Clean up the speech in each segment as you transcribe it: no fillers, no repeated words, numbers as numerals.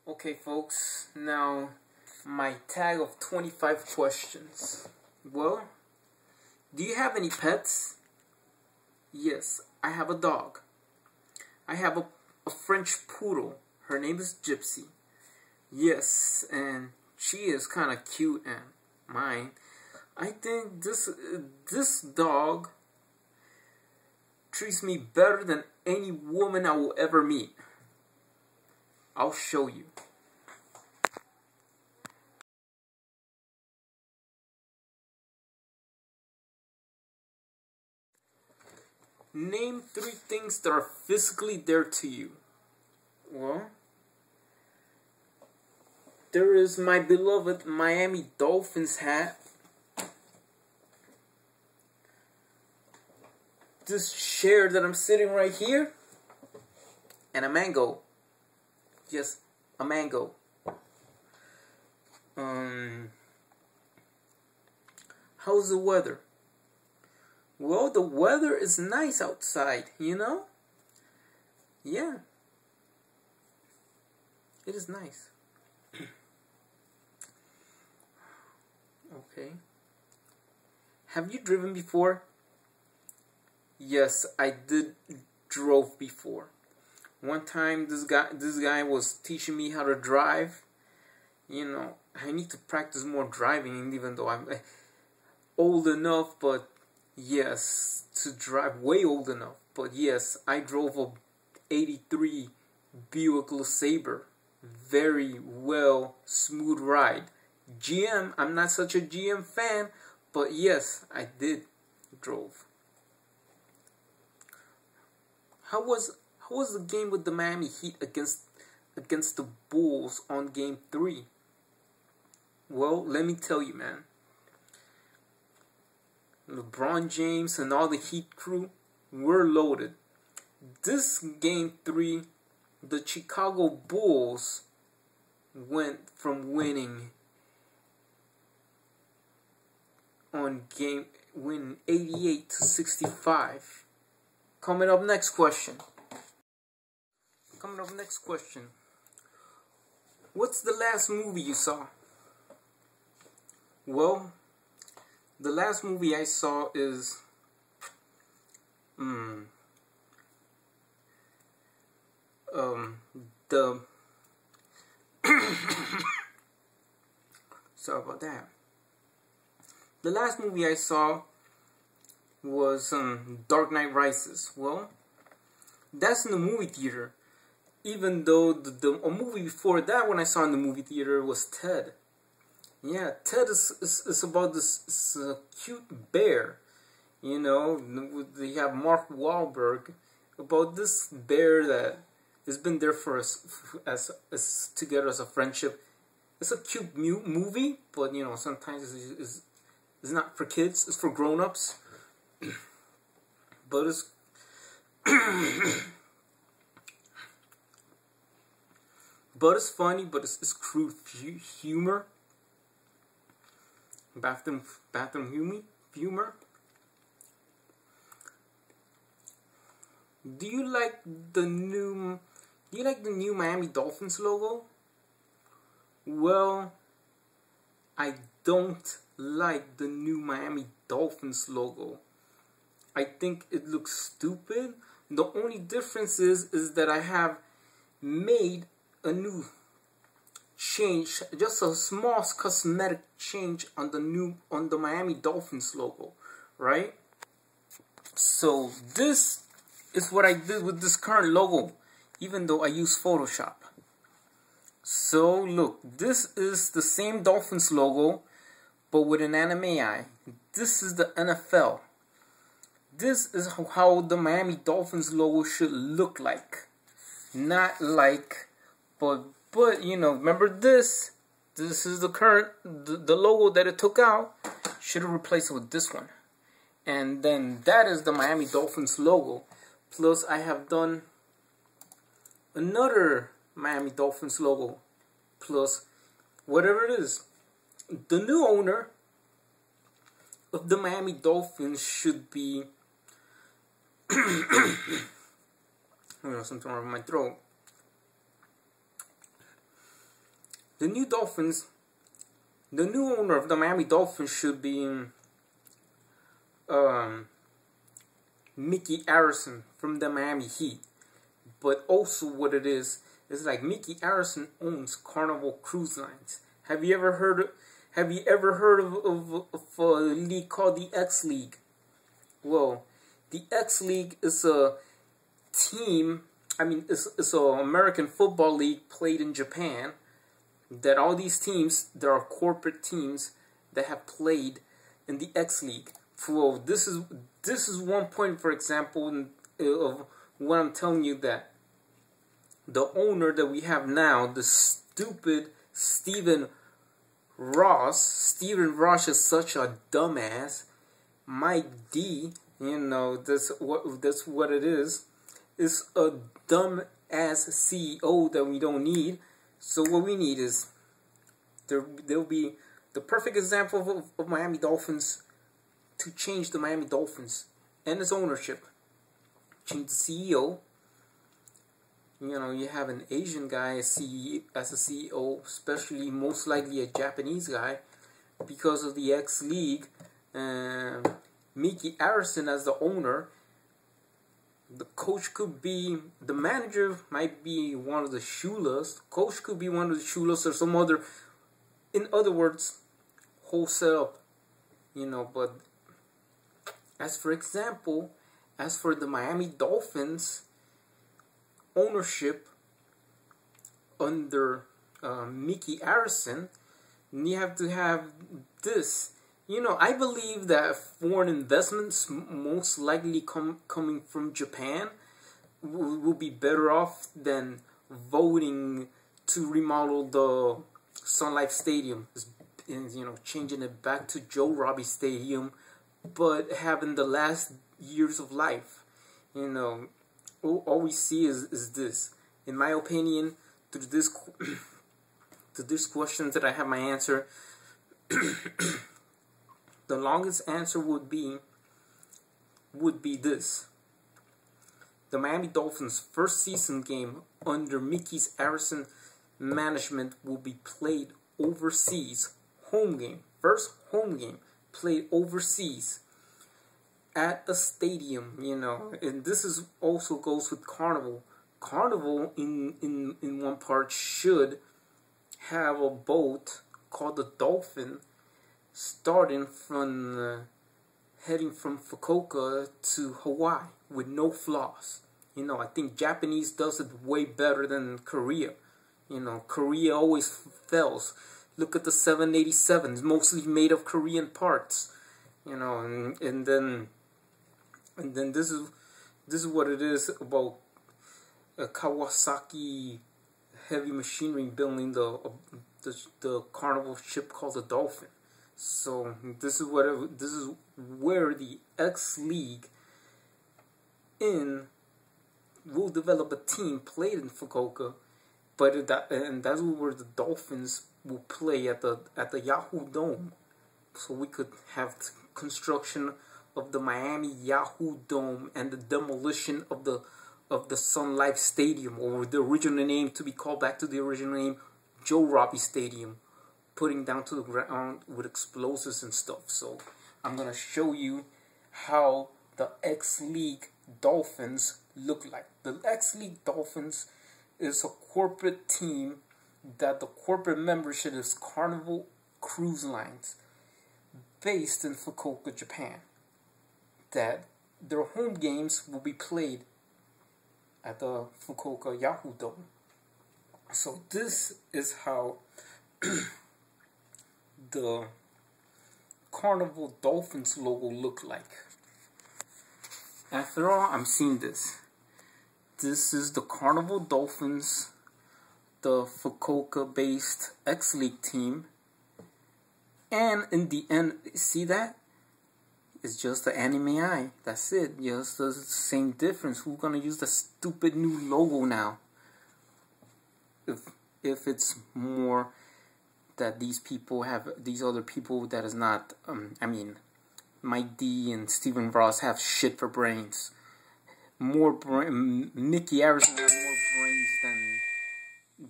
Okay, folks, now my tag of 25 questions. Well, do you have any pets? Yes, I have a dog. I have a French poodle. Her name is Gypsy. Yes, and she is kind of cute and mine. I think this dog treats me better than any woman I will ever meet. I'll show you. Name 3 things that are physically there to you. Well, there is my beloved Miami Dolphins hat. This chair that I'm sitting right here. And a mango. Yes, a mango. How's the weather? Well, the weather is nice outside, you know? Yeah. It is nice. Okay. Have you driven before? Yes, I did drove before. One time this guy was teaching me how to drive. You know, I need to practice more driving even though I'm old enough, but yes, to drive, way old enough. But yes, I drove a 83 Buick LeSabre. Very well, smooth ride. GM, I'm not such a GM fan, but yes, I did drove. How was the game with the Miami Heat against the Bulls on Game 3? Well, let me tell you, man. LeBron James and all the Heat crew were loaded. This Game 3, the Chicago Bulls went from winning 88 to 65. Coming up next question. What's the last movie you saw? Well, the last movie I saw is sorry about that. The last movie I saw was Dark Knight Rises. Well, that's in the movie theater. Even though a movie before that one I saw in the movie theater was Ted. Yeah, Ted is about this cute bear. You know, they have Mark Wahlberg about this bear that has been there for us as together as a friendship. It's a cute movie, but you know sometimes it's not for kids. It's for grown-ups. But it's funny, but it's crude humor. Bathroom humor. Do you like the new Miami Dolphins logo? Well, I don't like the new Miami Dolphins logo. I think it looks stupid. The only difference is that I have made a new change, just a small cosmetic change on the Miami Dolphins logo, right? So this is what I did with this current logo, even though I use Photoshop. So look, this is the same Dolphins logo, but with an anime eye. This is the NFL. This is how the Miami Dolphins logo should look like. Not like, but you know, remember this? This is the current, the logo that it took out. Should have replaced it with this one. And then that is the Miami Dolphins logo. Plus I have done another Miami Dolphins logo. Plus whatever it is. The new owner of the Miami Dolphins should be something wrong with my throat. The new Dolphins, the new owner of the Miami Dolphins should be Mickey Arison from the Miami Heat. But also what it is like Mickey Arison owns Carnival Cruise Lines. Have you ever heard of a league called the X League? Well, the X League is a team, it's an American football league played in Japan, that all these teams, there are corporate teams that have played in the X League. Well, this is one point, for example, of what I'm telling you, that the owner that we have now, the stupid Stephen Ross is such a dumbass. Mike D, that's what it is a dumb ass CEO that we don't need. So what we need is there'll be the perfect example of Miami Dolphins, to change the Miami Dolphins and its ownership. Change the CEO. You have an Asian guy as a CEO, especially most likely a Japanese guy, because of the X League. Mickey Arison as the owner. The coach could be, the manager might be one of the Shulas. The coach could be one of the Shulas or some other, in other words, whole setup. But as for the Miami Dolphins ownership under Mickey Arison, you have to have this. I believe that foreign investments, most likely coming from Japan, will be better off than voting to remodel the Sun Life Stadium, changing it back to Joe Robbie Stadium, but having the last years of life. All we see is this. In my opinion, to this question that I have my answer, the longest answer would be this. The Miami Dolphins' first season game under Mickey Arison management will be played overseas. Home game. First home game played overseas at the stadium, and this is also goes with Carnival. Carnival in one part should have a boat called the Dolphin, starting from heading from Fukuoka to Hawaii with no flaws. I think Japanese does it way better than Korea. Korea always fails. Look at the 787, it's mostly made of Korean parts. And then this is what it is about Kawasaki Heavy Machinery building the Carnival ship called the Dolphin. So this is where the X League will develop a team played in Fukuoka, and that's where the Dolphins will play at the Yahoo Dome. So we could have construction of the Miami Yahoo Dome and the demolition of the Sun Life Stadium, or the original name to be called back to the original name, Joe Robbie Stadium, putting down to the ground with explosives and stuff. So I'm gonna show you how the X League Dolphins look like. The X League Dolphins is a corporate team that the corporate membership is Carnival Cruise Lines, based in Fukuoka, Japan. That their home games will be played at the Fukuoka Yahoo Dome. So this is how the Carnival Dolphins logo look like. After all, I'm seeing this. This is the Carnival Dolphins, the Fukuoka-based X League team. And in the end, see that? It's just the anime eye. That's it. Just the same difference. Who's gonna use the stupid new logo now? If it's more that these people have, these other people that is not, Mike D and Stephen Ross have shit for brains. Mickey Arison has more brains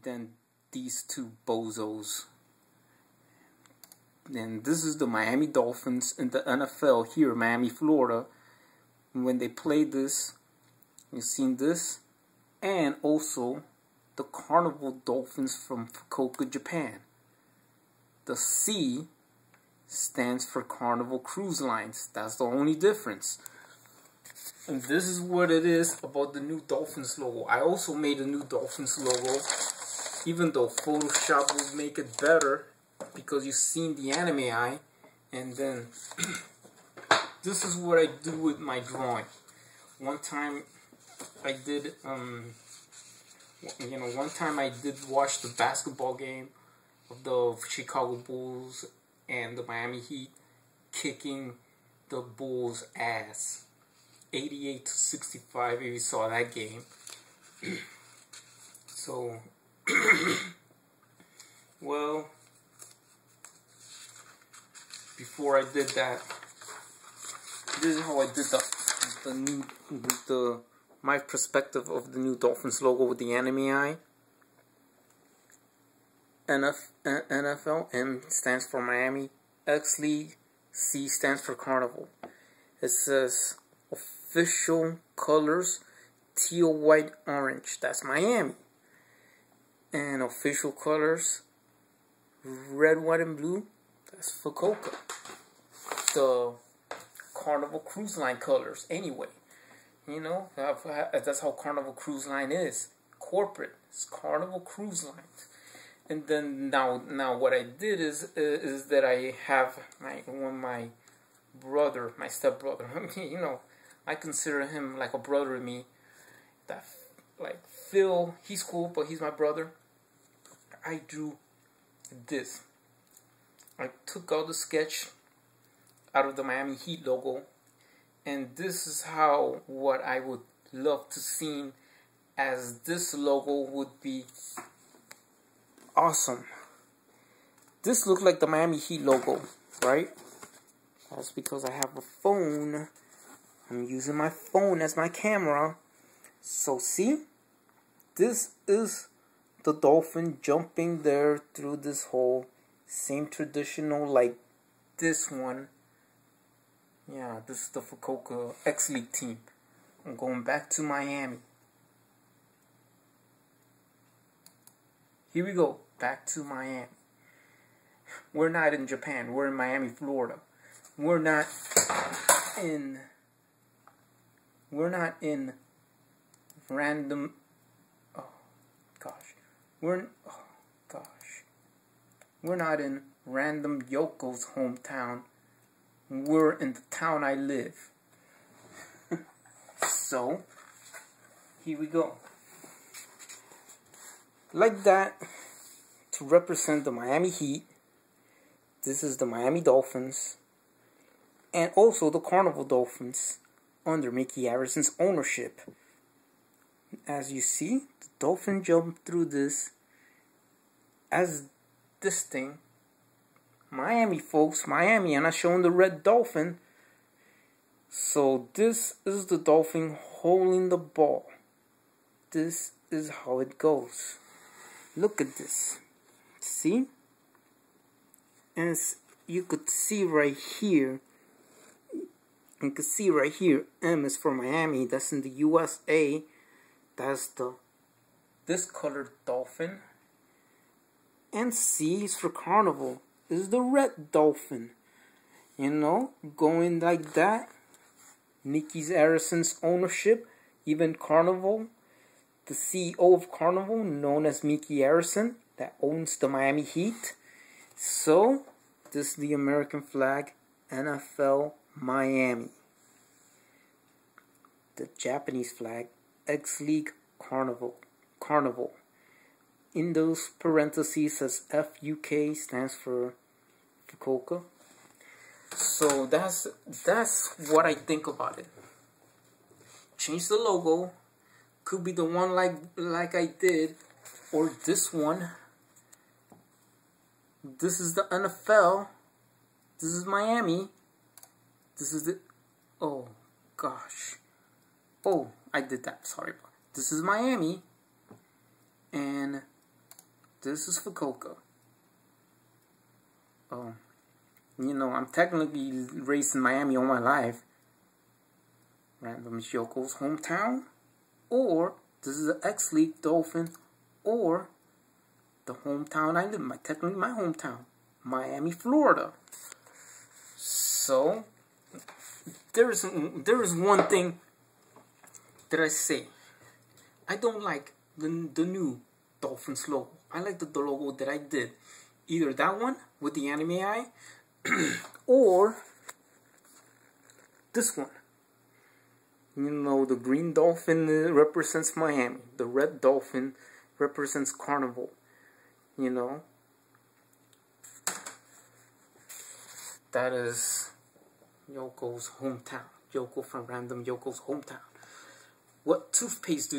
than these two bozos. And this is the Miami Dolphins in the NFL here in Miami, Florida. When they play this, you've seen this. And also the Carnival Dolphins from Fukuoka, Japan. The C stands for Carnival Cruise Lines. That's the only difference. And this is what it is about the new Dolphins logo. I also made a new Dolphins logo, even though Photoshop will make it better because you've seen the anime eye. And then this is what I do with my drawing. One time I did, one time I did watch the basketball game of the Chicago Bulls and the Miami Heat kicking the Bulls' ass. 88-65, if you saw that game. So, well, before I did that, this is how I did my perspective of the new Dolphins logo with the anime eye. NFL, M stands for Miami, X League, C stands for Carnival. It says official colors, teal, white, orange. That's Miami. And official colors, red, white, and blue. That's Fukuoka. The Carnival Cruise Line colors, anyway. You know, that's how Carnival Cruise Line is. Corporate. It's Carnival Cruise Lines. And then now what I did is that I have my brother, my stepbrother. You know, I consider him like a brother to me. That, like, Phil, he's cool, but he's my brother. I drew this. I took out the sketch out of the Miami Heat logo, and this is what I would love to see as this logo would be awesome. This looked like the Miami Heat logo, right? That's because I have a phone. I'm using my phone as my camera. So see, this is the dolphin jumping there through this hole. Same traditional like this one. Yeah, this is the Fukuoka X League team. I'm going back to Miami. Here we go, back to Miami. We're not in Japan, we're in Miami, Florida. We're not in random, we're not in random Yoko's hometown. We're in the town I live. So, here we go. Like that, to represent the Miami Heat. This is the Miami Dolphins. And also the Carnival Dolphins under Mickey Harrison's ownership. As you see, the dolphin jumped through this as this thing. Miami, folks, Miami, and I'm showing the red dolphin. So this is the dolphin holding the ball. This is how it goes. Look at this. See? And you could see right here. You can see right here, M is for Miami. That's in the USA. That's this colored dolphin. And C is for Carnival. This is the red dolphin. You know, going like that. Mickey Harrison's ownership. Even Carnival. The CEO of Carnival, known as Mickey Harrison, that owns the Miami Heat. So, this is the American flag. NFL Miami. The Japanese flag, X League Carnival. In those parentheses says FUK, stands for Fukuoka. So that's what I think about it. Change the logo. Could be the one like I did, or this one. This is the NFL. This is Miami. This is the, oh gosh. Oh, I did that, sorry. This is Miami. And This is for Coca. You know, I'm technically raised in Miami all my life. Random Yoko's hometown, or this is an ex-league Dolphin, or the hometown I live in, technically my hometown, Miami, Florida. So there is one thing that I say. I don't like the new Dolphins logo. I like the logo that I did. Either that one with the anime eye, or this one. You know, the green dolphin represents Miami. The red dolphin represents Carnival. You know, that is Yoko's hometown. Yoko from Random Yoko's hometown. What toothpaste do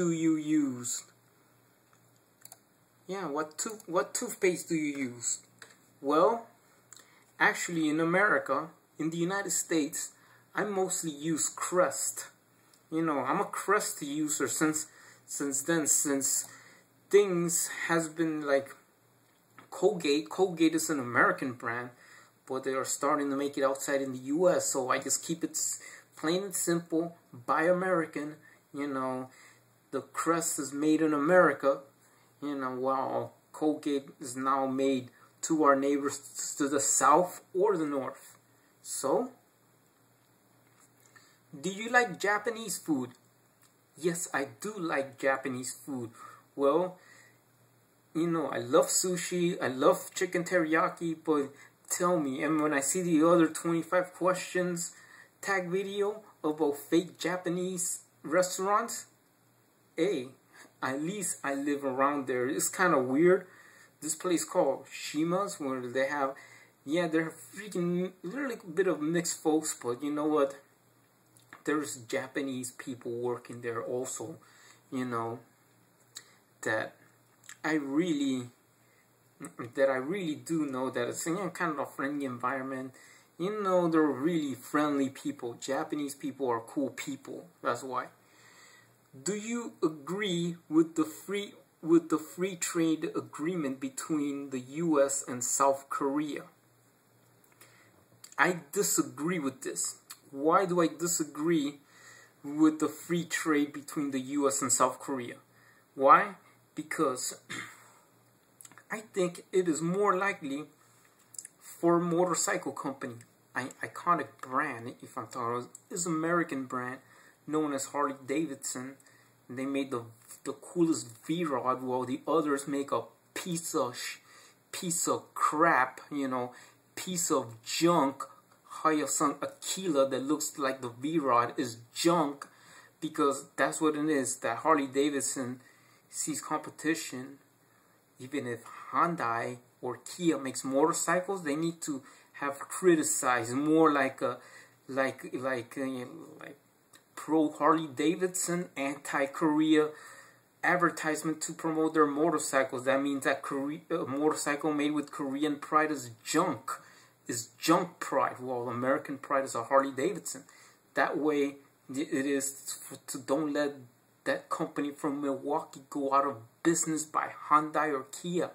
you use? Yeah, what toothpaste do you use? Well, actually, in America, in the United States, I mostly use Crest. You know, I'm a Crest user since things has been like Colgate. Colgate is an American brand, but they are starting to make it outside in the U.S. So I just keep it plain and simple, buy American. You know, the Crest is made in America. You know, while Colgate is now made to our neighbors to the south or the north. So, do you like Japanese food? Yes, I do like Japanese food. Well, you know, I love sushi, I love chicken teriyaki, but tell me, and when I see the other 25 questions tag video about fake Japanese restaurants, hey, at least I live around there. It's kind of weird. This place called Shima's, where they have, yeah, they're freaking literally a bit of mixed folks, but you know what? There's Japanese people working there also, you know, that I really do know that it's, you know, kind of a friendly environment. You know, they're really friendly people. Japanese people are cool people. That's why. Do you agree with the free trade agreement between the U.S. and South Korea? I disagree with this. Why do I disagree with the free trade between the U.S. and South Korea? Why? Because I think it is more likely for a motorcycle company, an iconic brand, if I'm talking about, is an American brand known as Harley Davidson. They made the coolest V-Rod, while the others make a piece of crap, you know, piece of junk. Hayasan Aquila that looks like the V-Rod is junk, because that's what it is. That Harley Davidson sees competition. Even if Hyundai or Kia makes motorcycles, they need to have criticized more like pro Harley Davidson, anti-Korea advertisement to promote their motorcycles. That means that a motorcycle made with Korean pride is junk. Is junk pride, while American pride is a Harley Davidson. That way it is to don't let that company from Milwaukee go out of business by Hyundai or Kia,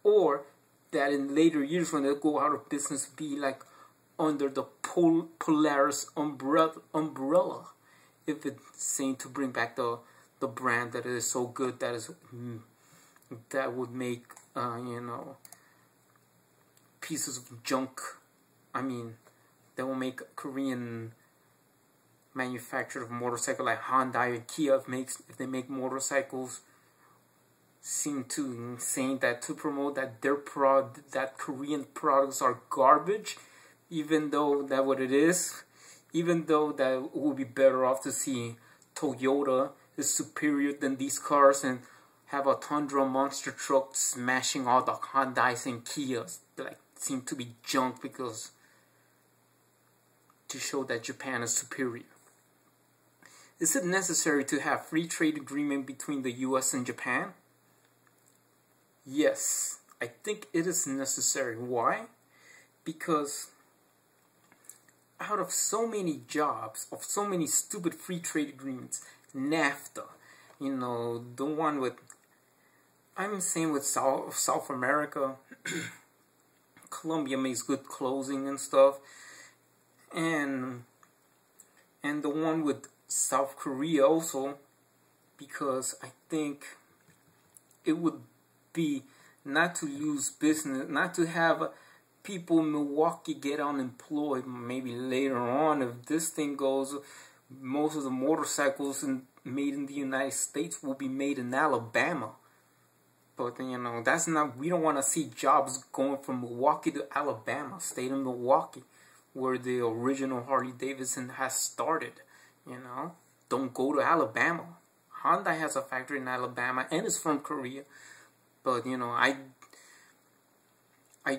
or that in later years when they go out of business be like under the Polaris umbrella, if it's saying to bring back the brand that is so good that would make you know, pieces of junk. I mean, they will make Korean manufacturer of motorcycle like Hyundai and Kia if they make motorcycles, seem to saying that to promote that that Korean products are garbage, even though that what it is, even though that it would be better off to see Toyota is superior than these cars and have a Tundra monster truck smashing all the Hyundais and Kias that like seem to be junk, because to show that Japan is superior. Is it necessary to have free trade agreement between the US and Japan? Yes, I think it is necessary. Why? Because out of so many jobs, of so many stupid free trade agreements, NAFTA, you know, the one with, I'm saying with South America, Colombia makes good clothing and stuff, and the one with South Korea also, because I think it would be not to lose business, not to have people in Milwaukee get unemployed. Maybe later on, if this thing goes, most of the motorcycles made in the United States will be made in Alabama. But, you know, that's not, we don't want to see jobs going from Milwaukee to Alabama. Stay in Milwaukee, where the original Harley Davidson has started, you know. Don't go to Alabama. Honda has a factory in Alabama and is from Korea. But, you know, I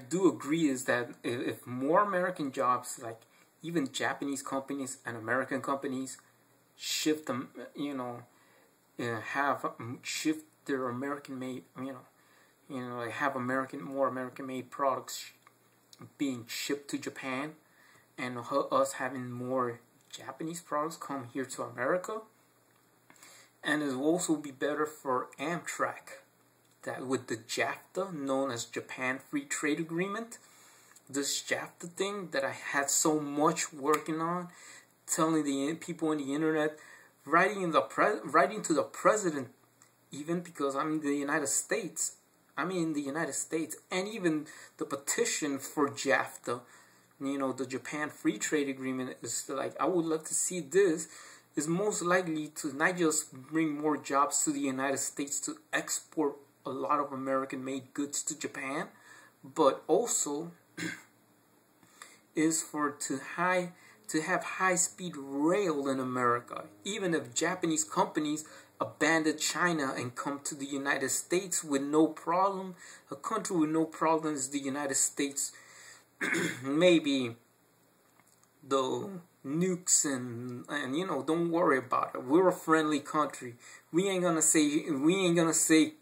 do agree is that if more American jobs, like even Japanese companies and American companies, shift them, you know, shift their American made, have more American made products being shipped to Japan, and us having more Japanese products come here to America, and it will also be better for Amtrak, that with the JAFTA, known as Japan Free Trade Agreement, this JAFTA thing that I had so much working on, telling the people on the internet, writing to the president, even because I'm in the United States. and even the petition for JAFTA, you know, the Japan Free Trade Agreement, is like, I would love to see this, is most likely to not just bring more jobs to the United States to export a lot of American-made goods to Japan, but also is to have high-speed rail in America. Even if Japanese companies abandon China and come to the United States with no problem, a country with no problem is the United States. Maybe the nukes and you know, don't worry about it. We're a friendly country. We ain't gonna say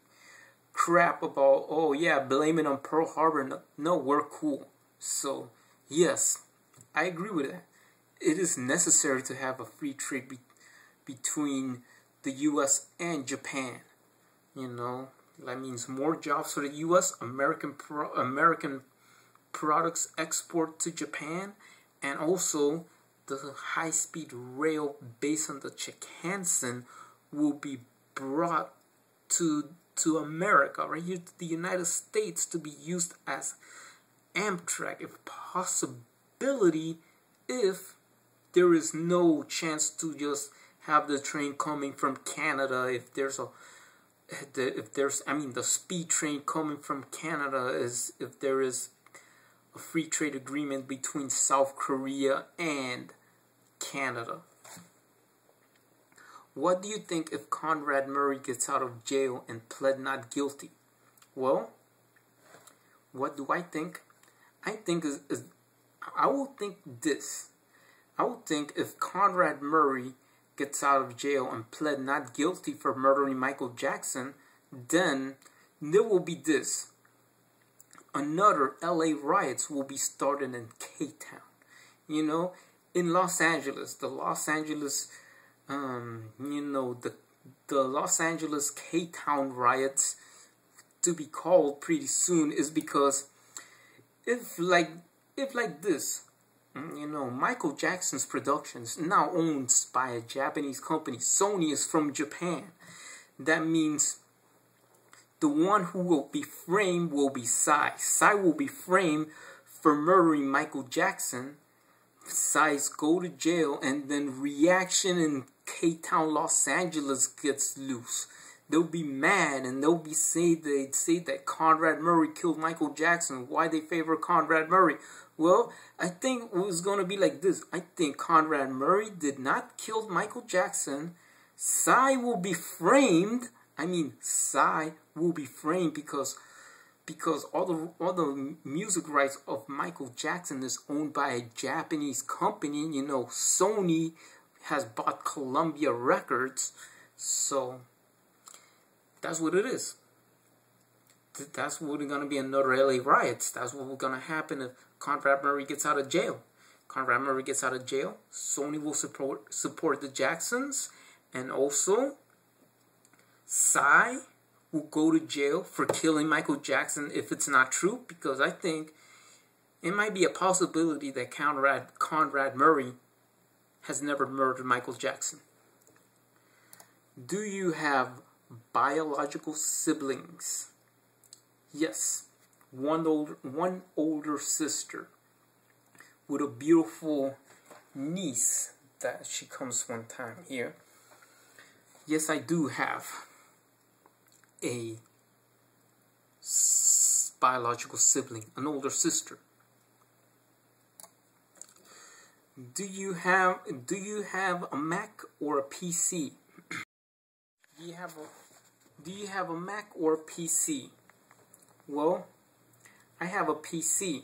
crap about, oh yeah, blame it on Pearl Harbor. No, we're cool. So yes, I agree with that. It is necessary to have a free trade between the U.S. and Japan. You know, that means more jobs for the U.S. American products export to Japan, and also the high-speed rail based on the Chikansen will be brought to America, right here to the United States, to be used as Amtrak, if possibility, if there is no chance to just have the train coming from Canada. If the speed train coming from Canada is if there is a free trade agreement between South Korea and Canada. What do you think if Conrad Murray gets out of jail and pled not guilty? Well, what do I think? I will think this. I would think if Conrad Murray gets out of jail and pled not guilty for murdering Michael Jackson, then there will be this. Another LA riots will be started in K-Town. You know, in Los Angeles, the Los Angeles K-Town riots, to be called pretty soon, is because if like this, you know, Michael Jackson's Productions now owned by a Japanese company. Sony is from Japan. That means the one who will be framed will be Psy. Psy will be framed for murdering Michael Jackson. Psy's go to jail, and then reaction in K-Town, Los Angeles gets loose. They'll be mad, and they'd say that Conrad Murray killed Michael Jackson. Why they favor Conrad Murray? Well, I think it was going to be like this. I think Conrad Murray did not kill Michael Jackson. Psy will be framed. Psy will be framed because all the music rights of Michael Jackson is owned by a Japanese company. You know, Sony has bought Columbia Records. So that's what it is. That's what going to be another LA riots. That's what's going to happen if Conrad Murray gets out of jail. Conrad Murray gets out of jail, Sony will support the Jacksons, and also Psy will go to jail for killing Michael Jackson if it's not true, because I think it might be a possibility that Conrad Murray has never murdered Michael Jackson. Do you have biological siblings? Yes. One older sister with a beautiful niece that she comes one time here. Yes, I do have a biological sibling, an older sister. Do you have a Mac or a PC? Do you have a Mac or a PC? Well, I have a PC.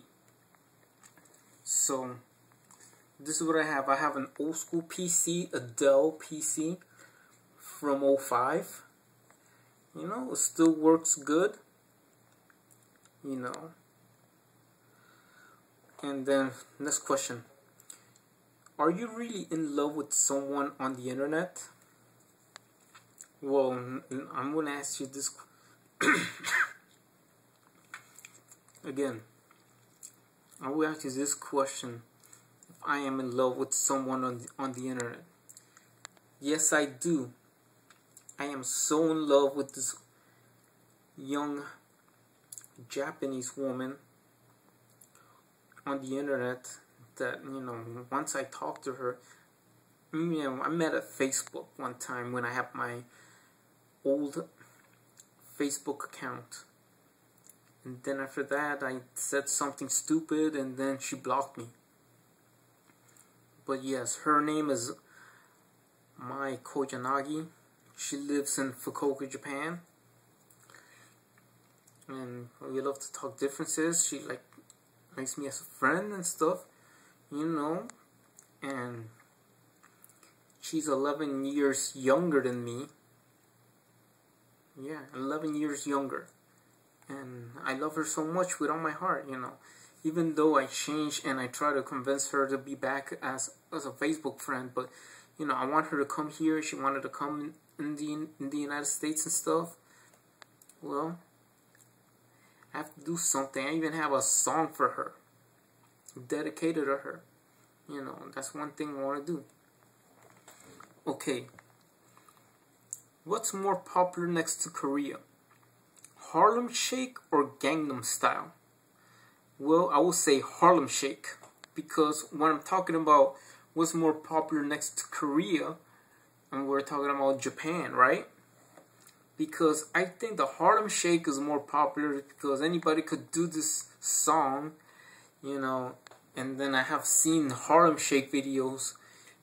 So this is what I have. I have an old school PC, a Dell PC from 05. You know, it still works good. You know. And then next question. Are you really in love with someone on the internet? Well, I'm going to ask you this again. I will ask you this question. If I am in love with someone on the internet. Yes, I do. I am so in love with this young Japanese woman on the internet that, you know, once I talked to her, you know, I met at Facebook one time when I had my old Facebook account. And then after that, I said something stupid, and then she blocked me. But yes, her name is Mai Koyanagi. She lives in Fukuoka, Japan. And we love to talk differences. She likes me as a friend and stuff, you know. And she's 11 years younger than me. Yeah, 11 years younger. And I love her so much with all my heart, you know. Even though I changed and I try to convince her to be back as a Facebook friend, but you know, I want her to come here. She wanted to come in the United States and stuff. Well, I have to do something. I even have a song for her, dedicated to her. You know, that's one thing I want to do. Okay, what's more popular next to Korea? Harlem Shake or Gangnam Style? Well, I will say Harlem Shake, because when I'm talking about what's more popular next to Korea, and we're talking about Japan, right? Because I think the Harlem Shake is more popular because anybody could do this song, you know. And then I have seen Harlem Shake videos,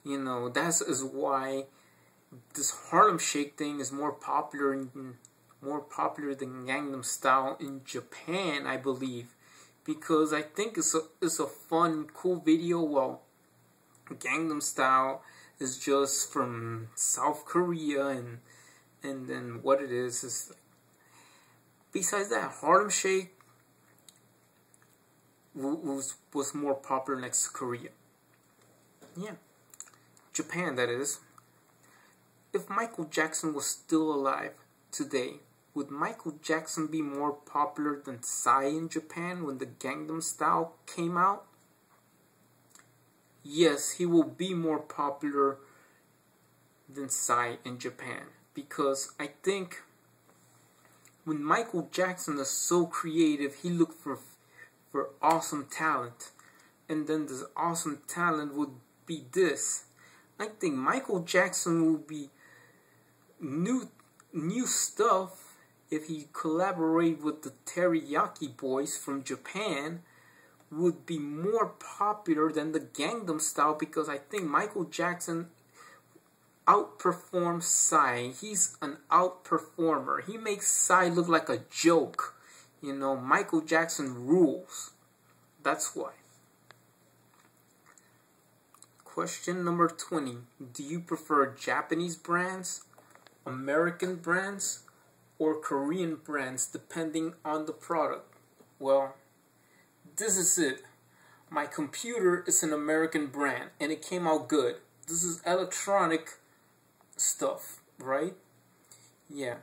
you know. That is why this Harlem Shake thing is more popular than Gangnam Style in Japan, I believe, because I think it's a fun, cool video. Well, Gangnam Style is just from South Korea, and then what it is like, besides that, Harlem Shake was more popular next to Korea. Yeah, Japan, that is. If Michael Jackson was still alive today, would Michael Jackson be more popular than Psy in Japan when the Gangnam Style came out? Yes, he will be more popular than Psy in Japan, because I think when Michael Jackson is so creative, he looked for awesome talent, and then this awesome talent would be this. I think Michael Jackson will be new stuff if he collaborate with the Teriyaki Boys from Japan, would be more popular than the Gangnam Style, because I think Michael Jackson outperforms Psy. He's an outperformer. He makes Psy look like a joke. You know, Michael Jackson rules. That's why. Question number 20. Do you prefer Japanese brands, American brands, or Korean brands depending on the product? Well, this is it. My computer is an American brand and it came out good. This is electronic stuff, right? Yeah.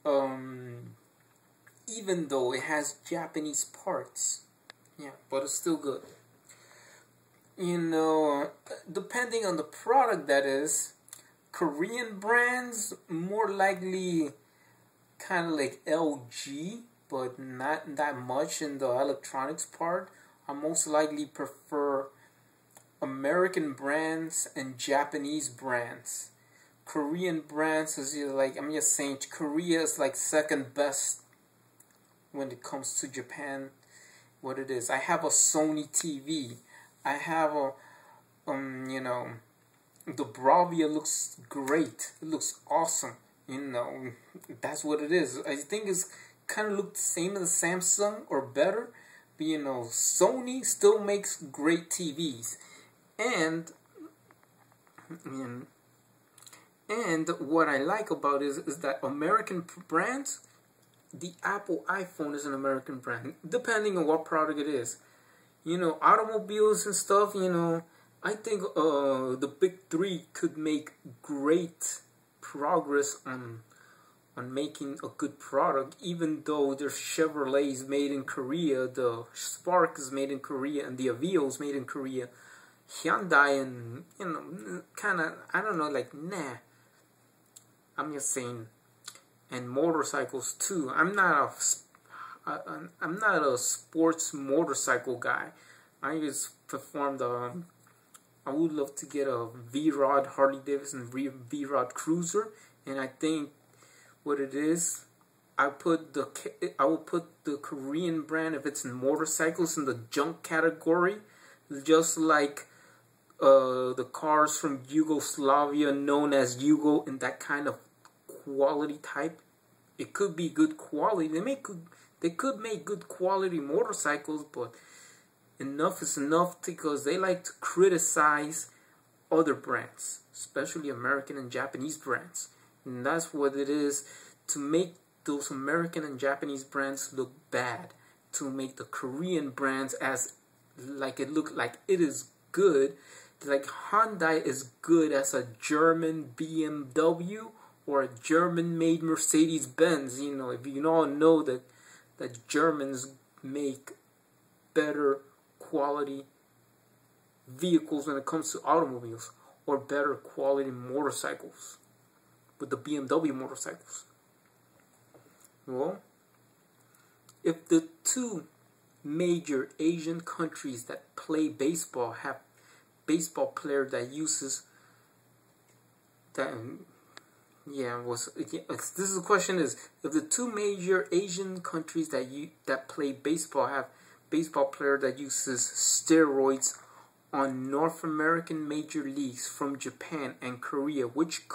Even though it has Japanese parts. Yeah, but it's still good. You know, depending on the product that is, Korean brands more likely kind of like LG, but not that much in the electronics part. I most likely prefer American brands and Japanese brands. Korean brands is like, I'm just saying, Korea is like second best when it comes to Japan. What it is, I have a Sony TV. I have a, you know, the Bravia looks great. It looks awesome. You know, that's what it is. I think it's kind of look the same as the Samsung or better. But you know, Sony still makes great TVs. And what I like about it is that American brands, the Apple iPhone is an American brand, depending on what product it is. You know, automobiles and stuff, you know, I think the big three could make great progress on making a good product, even though there's Chevrolets made in Korea, the Spark is made in Korea, and the Aveo is made in Korea. Hyundai and, you know, kind of, I don't know, like, nah. I'm just saying. And motorcycles too. I'm not a sports motorcycle guy. I just performed I would love to get a V-Rod Harley Davidson V-Rod Cruiser, and I think what it is, I will put the Korean brand, if it's in motorcycles, in the junk category, just like the cars from Yugoslavia known as Yugo, in that kind of quality type. It could be good quality. They could make good quality motorcycles, but enough is enough, because they like to criticize other brands, especially American and Japanese brands. And that's what it is, to make those American and Japanese brands look bad, to make the Korean brands as like it look like it is good. Like Hyundai is good as a German BMW or a German-made Mercedes-Benz. You know, if you all know that Germans make better quality vehicles when it comes to automobiles, or better quality motorcycles with the BMW motorcycles. Well, if the two major Asian countries that play baseball have baseball player that uses that, this is the question is, if the two major Asian countries that play baseball have baseball player that uses steroids on North American major leagues from Japan and Korea, which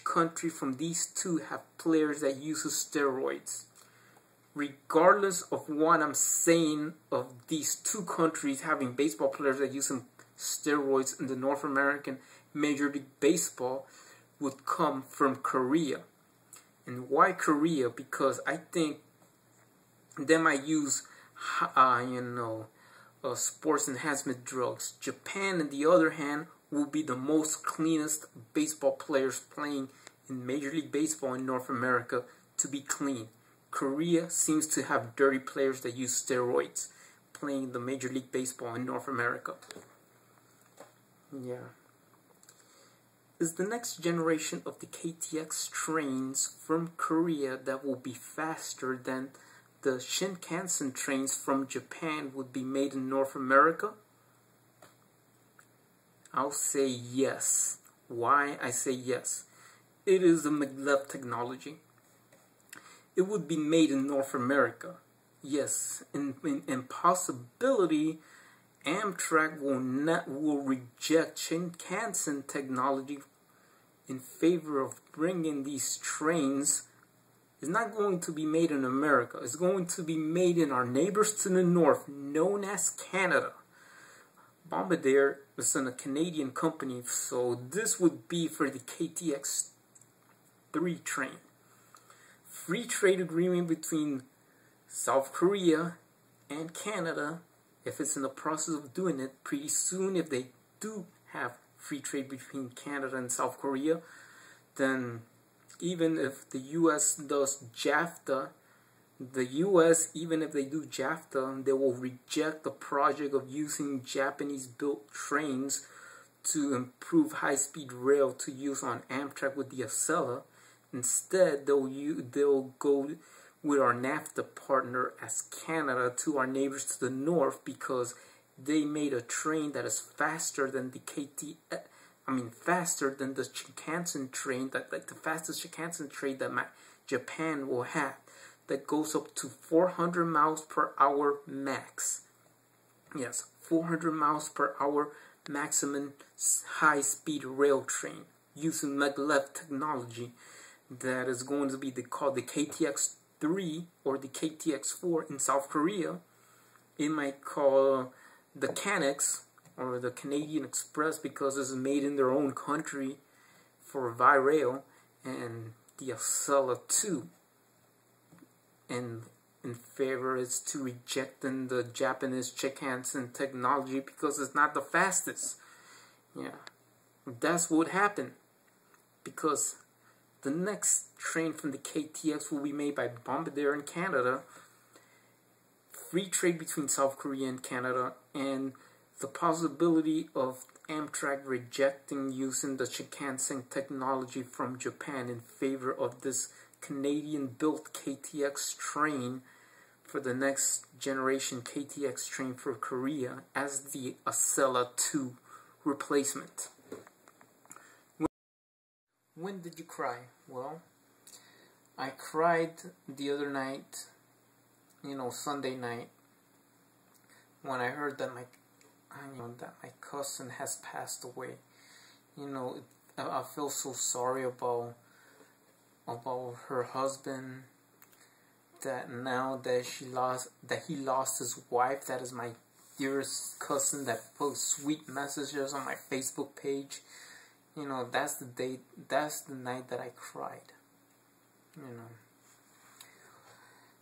country from these two have players that uses steroids? Regardless of what I'm saying of these two countries having baseball players that use steroids in the North American Major League Baseball, would come from Korea. And why Korea? Because I think they might use sports enhancement drugs. Japan, on the other hand, will be the most cleanest baseball players playing in Major League Baseball in North America to be clean. Korea seems to have dirty players that use steroids playing the Major League Baseball in North America. Yeah. Is the next generation of the KTX trains from Korea that will be faster than the Shinkansen trains from Japan would be made in North America? I'll say yes. Why I say yes? It is the maglev technology. It would be made in North America. Yes, in possibility, Amtrak will reject Shinkansen technology in favor of bringing these trains. It's not going to be made in America. It's going to be made in our neighbors to the north, known as Canada. Bombardier is a Canadian company, so this would be for the KTX 3 train. Free trade agreement between South Korea and Canada if it's in the process of doing it, pretty soon, if they do have free trade between Canada and South Korea, then even if the U.S. does JAFTA, the U.S., even if they do JAFTA, they will reject the project of using Japanese-built trains to improve high-speed rail to use on Amtrak with the Acela. Instead, they'll go with our NAFTA partner as Canada to our neighbors to the north, because they made a train that is faster than the faster than the Shinkansen train, like the fastest Shinkansen train that Japan will have, that goes up to 400 miles per hour max. Yes, 400 miles per hour maximum high-speed rail train using maglev technology that is going to be called the KTX-3 or the KTX-4 in South Korea. It might call the CanX or the Canadian Express because it's made in their own country for Vi-Rail, and the Acela 2. And in favor is to rejecting the Japanese Shinkansen technology because it's not the fastest. Yeah, that's what happened, because the next train from the KTX will be made by Bombardier in Canada. Free trade between South Korea and Canada, and the possibility of Amtrak rejecting using the Shinkansen technology from Japan in favor of this Canadian-built KTX train for the next generation KTX train for Korea as the Acela 2 replacement. When did you cry? Well, I cried the other night, Sunday night, when I heard that my cousin has passed away. I feel so sorry about her husband, that now that he lost his wife. That is my dearest cousin that posts sweet messages on my Facebook page. That's the night that I cried.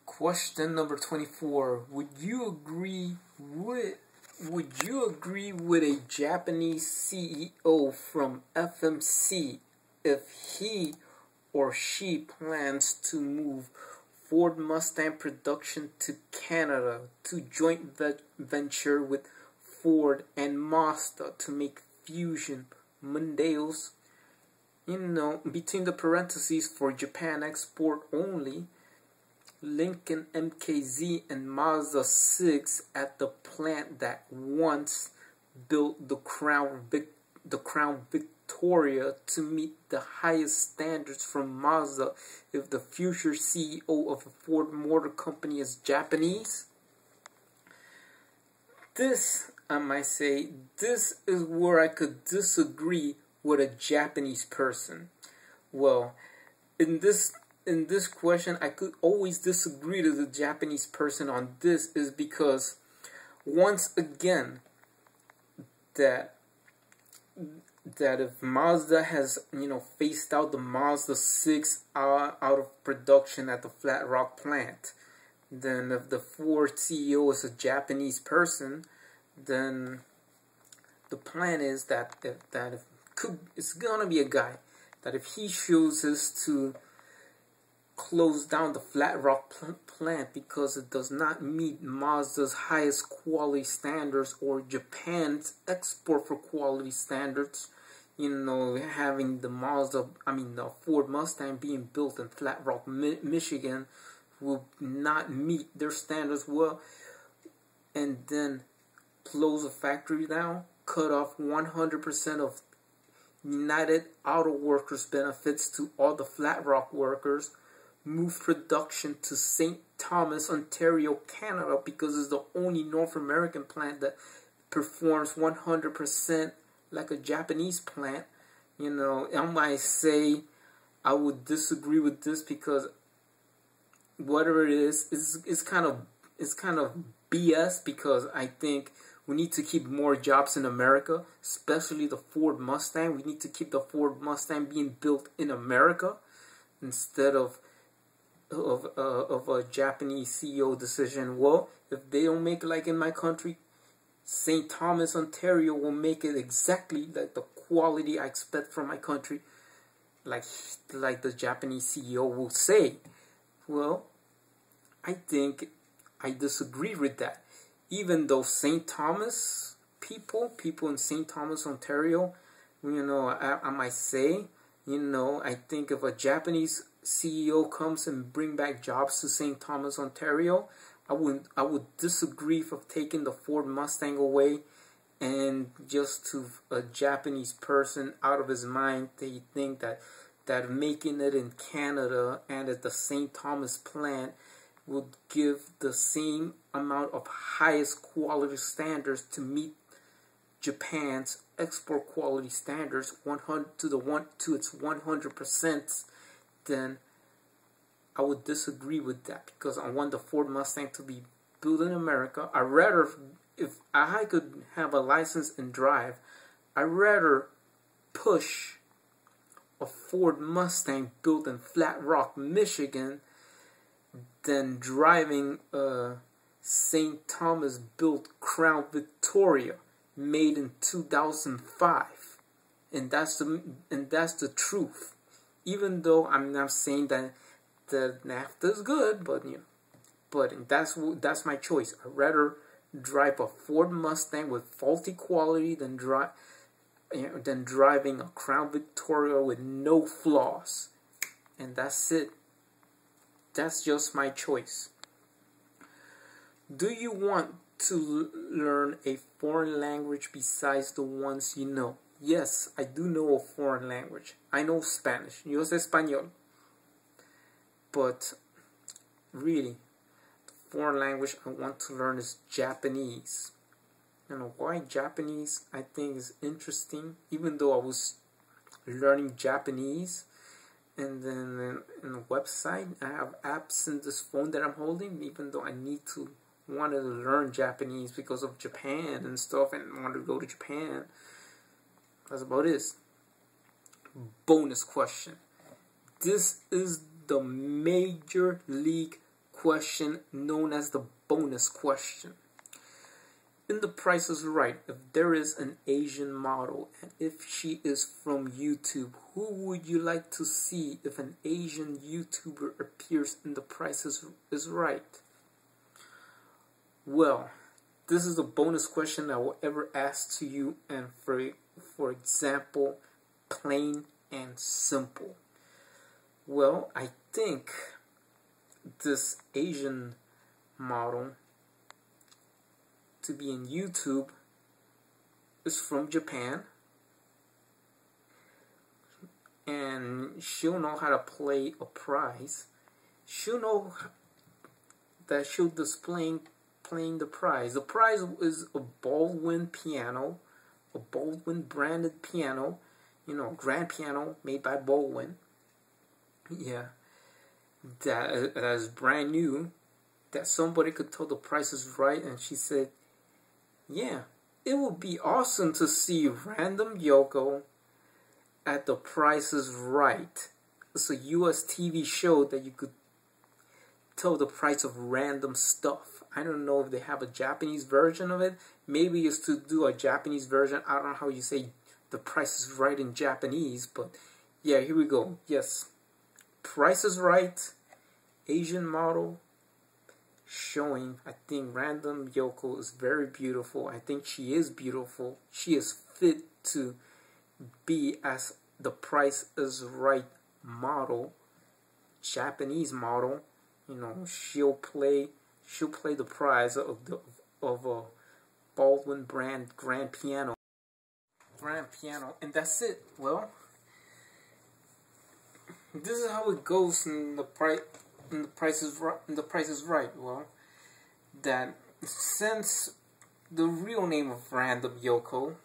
Question number 24. Would you agree with a Japanese CEO from FMC if he or she plans to move Ford Mustang production to Canada to joint venture with Ford and Mazda to make Fusion Mondeos, between the parentheses, for Japan export only, Lincoln MKZ and Mazda 6 at the plant that once built the Crown Victoria to meet the highest standards from Mazda if the future CEO of the Ford Motor Company is Japanese? This, I might say, this is where I could disagree with a Japanese person. Well, in this question, I could always disagree with the Japanese person on this, is because, once again, that if Mazda has, phased out the Mazda 6 out of production at the Flat Rock plant, then if the Ford CEO is a Japanese person, then the plan is that it's gonna be a guy that if he chooses to close down the Flat Rock plant because it does not meet Mazda's highest quality standards or Japan's export for quality standards, having the Ford Mustang being built in Flat Rock, Michigan, will not meet their standards well, and then close the factory down, cut off 100% of United Auto Workers benefits to all the Flat Rock workers, move production to St. Thomas, Ontario, Canada, because it's the only North American plant that performs 100% like a Japanese plant. I might say I would disagree with this because whatever it is, it's kind of BS, because I think we need to keep more jobs in America, especially the Ford Mustang. We need to keep the Ford Mustang being built in America instead of a Japanese CEO decision. Well, if they don't make it like in my country, St. Thomas, Ontario will make it exactly like the quality I expect from my country, like the Japanese CEO will say. Well, I think I disagree with that. Even though St. Thomas people in St. Thomas, Ontario, I might say, I think if a Japanese CEO comes and bring back jobs to St. Thomas, Ontario, I would disagree for taking the Ford Mustang away, and just to a Japanese person out of his mind, they think that making it in Canada and at the St. Thomas plant would give the same amount of highest quality standards to meet Japan's export quality standards to its 100%, then I would disagree with that, because I want the Ford Mustang to be built in America. I rather, if I could have a license and drive, I'd rather push a Ford Mustang built in Flat Rock, Michigan, than driving a St. Thomas built Crown Victoria made in 2005. And that's the truth. Even though I'm not saying that the NAFTA is good, but that's my choice. I'd rather drive a Ford Mustang with faulty quality than driving a Crown Victoria with no flaws. And that's it. That's just my choice. Do you want to learn a foreign language besides the ones you know? Yes, I do know a foreign language. I know Spanish. Yo sé español. But really, the foreign language I want to learn is Japanese. Why Japanese I think is interesting, even though I was learning Japanese, and then in the website I have apps in this phone that I'm holding, even though I wanted to learn Japanese because of Japan and stuff, and wanted to go to Japan. That's about it. Bonus question. This is the major league question known as the bonus question. In The Price is Right, if there is an Asian model and if she is from YouTube, who would you like to see if an Asian YouTuber appears in The Price is Right? Well, this is the bonus question I will ever ask to you, and for example, plain and simple. Well, I think this Asian model to be in YouTube is from Japan, and she'll know how to play a prize. She'll know that she'll display playing the prize. The prize is a Baldwin piano, a Baldwin branded piano, grand piano made by Baldwin. Yeah, that is brand new. That somebody could tell The Price is Right, and she said, yeah, it would be awesome to see Random Yoko at The Price is Right. It's a US TV show that you could tell the price of random stuff. I don't know if they have a Japanese version of it. Maybe it's to do a Japanese version. I don't know how you say The Price is Right in Japanese, but yeah, here we go. Yes, Price is Right, Asian model, showing, I think Random Yoko is very beautiful. I think she is beautiful. She is fit to be as The Price is Right model, Japanese model. She'll play the prize of a Baldwin brand grand piano, and that's it. Well, this is how it goes in The Price is Right. Well, that since the real name of Random Yoko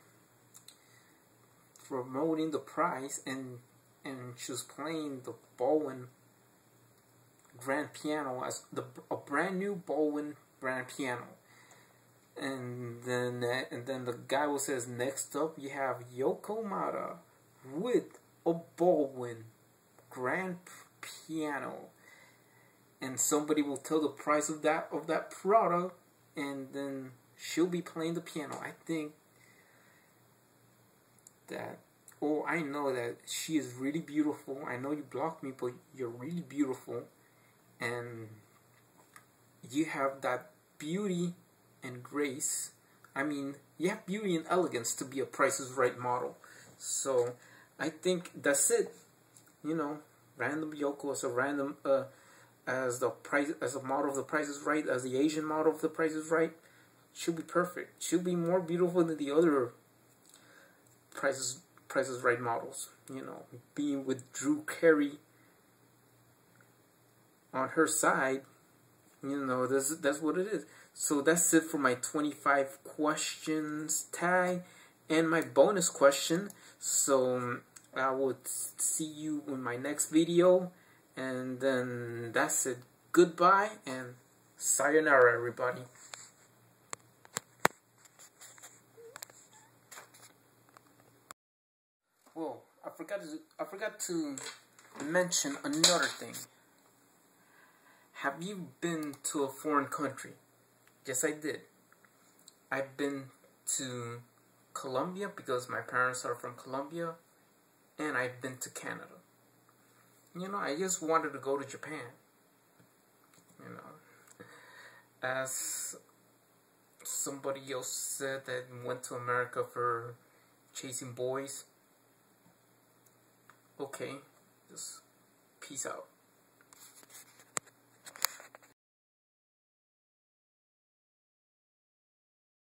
promoting the prize, and she was playing the Baldwin grand piano as a brand new Baldwin grand piano, and then the guy will says, next up you have Yoko Mata with a Baldwin grand piano, and somebody will tell the price of that product, and then she'll be playing the piano. I think that, oh, I know that she is really beautiful. I know you blocked me, but you're really beautiful. And you have that beauty and grace. I mean, you have beauty and elegance to be a Price is Right model. So, I think that's it. You know, random Yoko as a random, as a model of the Price is Right, as the Asian model of the Price is Right. She'll be perfect. She'll be more beautiful than the other Price is Right models. You know, being with Drew Carey on her side, you know, that's what it is. So that's it for my 25 questions tag and my bonus question. So I will see you in my next video, and then that's it. Goodbye and sayonara, everybody. Whoa, I forgot to mention another thing. Have you been to a foreign country? Yes, I did. I've been to Colombia because my parents are from Colombia, and I've been to Canada. You know, I just wanted to go to Japan. You know, as somebody else said that went to America for chasing boys. Okay, just peace out.